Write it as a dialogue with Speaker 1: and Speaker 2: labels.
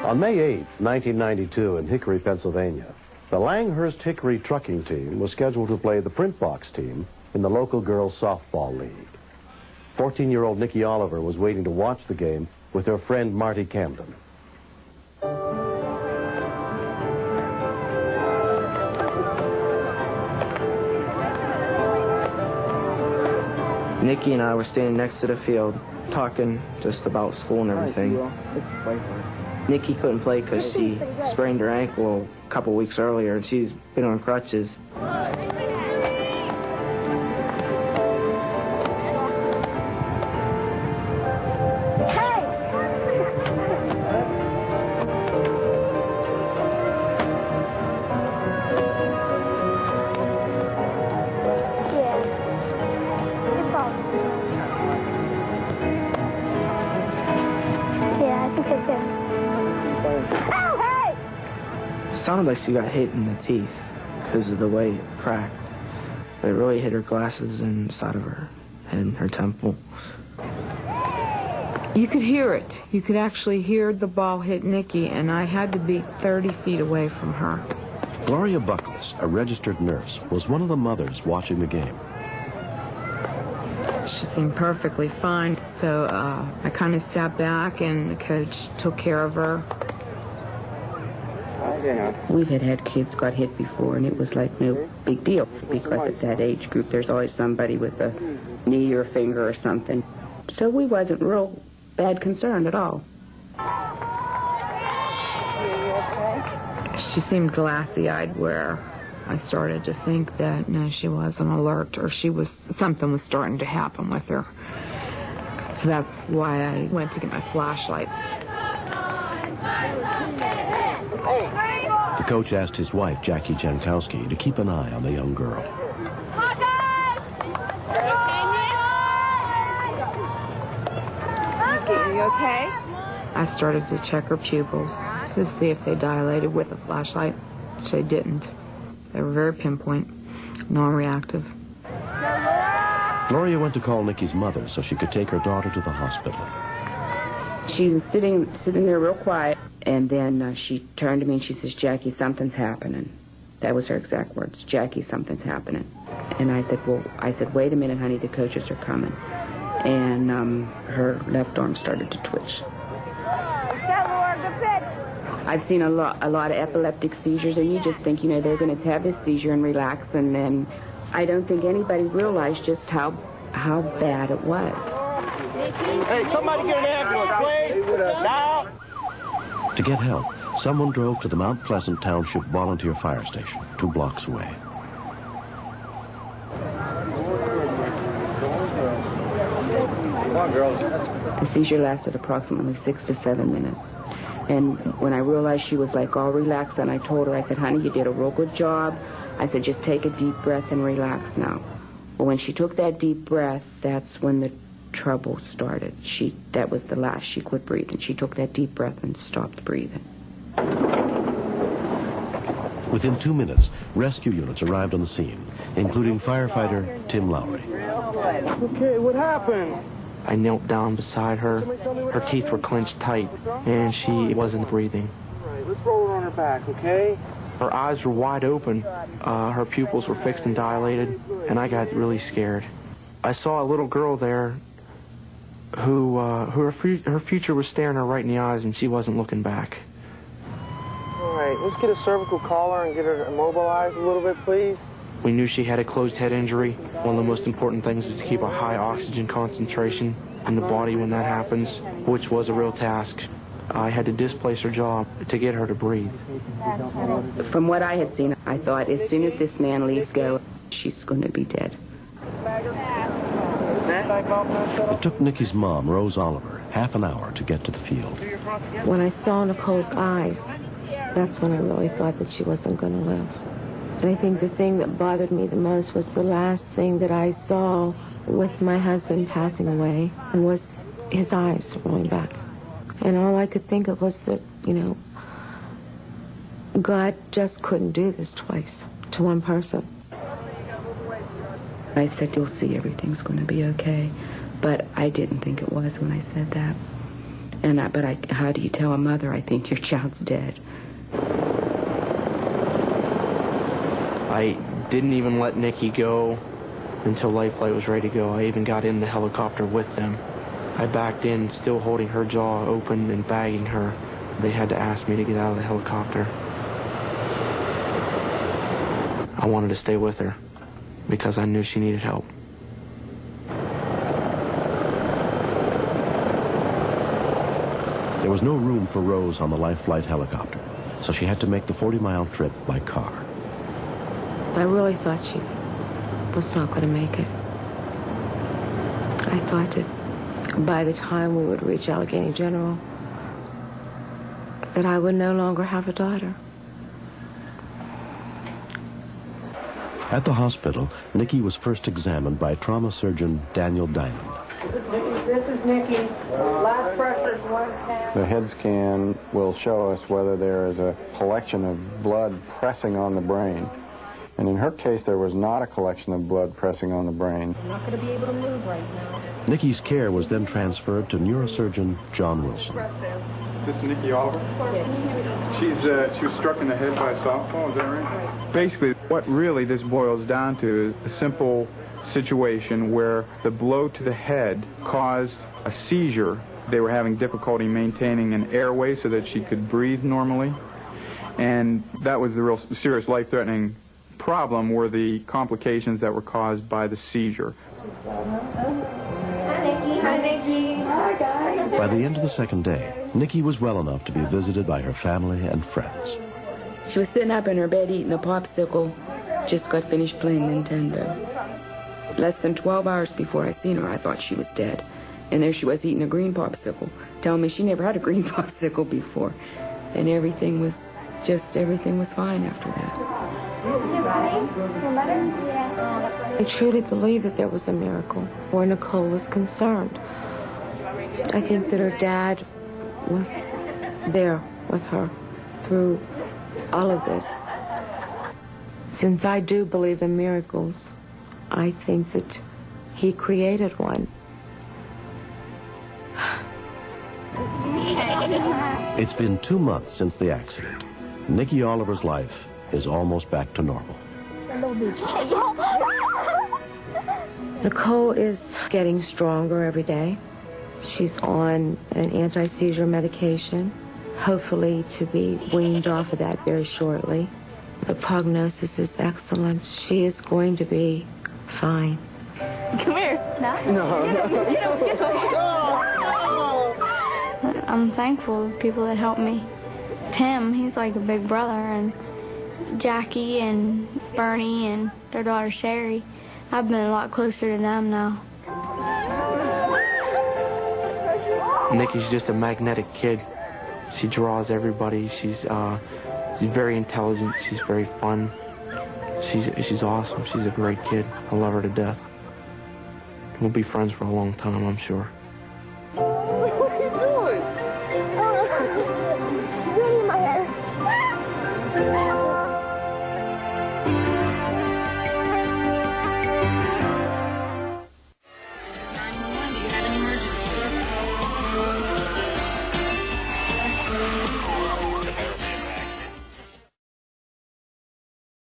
Speaker 1: On May 8, 1992, in Hickory, Pennsylvania, the Langhurst Hickory trucking team was scheduled to play the Print Box team in the local girls' softball league. 14-year-old Nikki Oliver was waiting to watch the game with her friend Marty Camden.
Speaker 2: Nikki and I were standing next to the field, talking just about school and everything. Nikki couldn't play because she sprained her ankle a couple weeks earlier, and she's been on crutches. It sounded like she got hit in the teeth because of the way it cracked. But it really hit her glasses and the side of her head and her temple.
Speaker 3: You could hear it. You could actually hear the ball hit Nikki, and I had to be 30 feet away from her.
Speaker 1: Gloria Buckles, a registered nurse, was one of the mothers watching the game.
Speaker 3: She seemed perfectly fine, so I kind of sat back, and the coach took care of her.
Speaker 4: We've had kids got hit before, and it was like no big deal, because at that age group there's always somebody with a knee or a finger or something. So we wasn't real bad concerned at all.
Speaker 3: She seemed glassy-eyed, where I started to think that no, she wasn't alert, or something was starting to happen with her. So that's why I went to get my flashlight.
Speaker 1: The coach asked his wife, Jackie Jankowski, to keep an eye on the young girl.
Speaker 3: Are you okay? I started to check her pupils to see if they dilated with a flashlight. They didn't. They were very pinpoint, non-reactive.
Speaker 1: Gloria went to call Nikki's mother so she could take her daughter to the hospital.
Speaker 4: She was sitting there real quiet, and then she turned to me and she says, "Jackie, something's happening." That was her exact words, "Jackie, something's happening." And I said, "Wait a minute, honey, the coaches are coming." And her left arm started to twitch. I've seen a lot of epileptic seizures, and you just think, they're going to have this seizure and relax, and then I don't think anybody realized just how bad it was.
Speaker 5: Hey, somebody get an ambulance, please! Now!
Speaker 1: To get help, someone drove to the Mount Pleasant Township Volunteer Fire Station, 2 blocks away.
Speaker 5: Come on, girls.
Speaker 4: The seizure lasted approximately 6 to 7 minutes. And when I realized she was like all relaxed, then I told her, I said, "Honey, you did a real good job." I said, "Just take a deep breath and relax now." But when she took that deep breath, that's when the trouble started. That was the last. She quit breathing. She took that deep breath and stopped breathing.
Speaker 1: Within 2 minutes, rescue units arrived on the scene, including firefighter Tim Lowry.
Speaker 5: Okay, what happened?
Speaker 2: I knelt down beside her. Her teeth were clenched tight, and she wasn't breathing.
Speaker 5: All right, let's roll her on her back, okay?
Speaker 2: Her eyes were wide open. Her pupils were fixed and dilated, and I got really scared. I saw a little girl there who her future was staring her right in the eyes, and she wasn't looking back.
Speaker 5: All right, let's get a cervical collar and get her immobilized a little bit, please.
Speaker 2: We knew she had a closed head injury. One of the most important things is to keep a high oxygen concentration in the body when that happens, which was a real task. I had to displace her jaw to get her to breathe.
Speaker 4: From what I had seen, I thought as soon as this man leaves go, she's going to be dead.
Speaker 1: It took Nikki's mom, Rose Oliver, half an hour to get to the field.
Speaker 6: When I saw Nicole's eyes, that's when I really thought that she wasn't going to live. And I think the thing that bothered me the most was the last thing that I saw with my husband passing away, and was his eyes rolling back. And all I could think of was that, God just couldn't do this twice to one person.
Speaker 4: I said, "You'll see, everything's going to be okay." But I didn't think it was when I said that. But how do you tell a mother, I think your child's dead?
Speaker 2: I didn't even let Nikki go until Life Flight was ready to go. I even got in the helicopter with them. I backed in, still holding her jaw open and bagging her. They had to ask me to get out of the helicopter. I wanted to stay with her because I knew she needed help.
Speaker 1: There was no room for Rose on the Life Flight helicopter, so she had to make the 40-mile trip by car.
Speaker 6: I really thought she was not going to make it. I thought that by the time we would reach Allegheny General, that I would no longer have a daughter.
Speaker 1: At the hospital, Nikki was first examined by trauma surgeon Daniel Diamond.
Speaker 7: This is Nikki. Last pressure is 110.
Speaker 5: The head scan will show us whether there is a collection of blood pressing on the brain. And in her case, there was not a collection of blood pressing on the brain.
Speaker 7: I'm not going to be able to move right now.
Speaker 1: Nikki's care was then transferred to neurosurgeon John Wilson.
Speaker 8: Is this Nikki Oliver? Yes. She was struck in the head by a softball, is that right? Basically, what really this boils down to is a simple situation where the blow to the head caused a seizure. They were having difficulty maintaining an airway so that she could breathe normally. And that was the real serious life-threatening problem, were the complications that were caused by the seizure.
Speaker 7: Hi, Nikki. Hi, Nikki. Hi, guys.
Speaker 1: By the end of the second day, Nikki was well enough to be visited by her family and friends.
Speaker 4: She was sitting up in her bed eating a popsicle, just got finished playing Nintendo. Less than 12 hours before I seen her, I thought she was dead. And there she was eating a green popsicle, telling me she never had a green popsicle before. And everything was fine after that.
Speaker 6: I truly believe that there was a miracle where Nicole was concerned. I think that her dad was there with her through all of this. Since I do believe in miracles, I think that he created one.
Speaker 1: It's been 2 months since the accident. Nikki Oliver's life is almost back to normal.
Speaker 6: Nicole is getting stronger every day. She's on an anti-seizure medication, hopefully to be weaned off of that very shortly. The prognosis is excellent. She is going to be fine.
Speaker 9: Come here. No. I'm thankful for people that helped me. Tim, he's like a big brother, and Jackie and Bernie and their daughter Sherry. I've been a lot closer to them now.
Speaker 2: Nikki's just a magnetic kid. She draws everybody. She's very intelligent. She's very fun. She's awesome. She's a great kid. I love her to death. We'll be friends for a long time, I'm sure.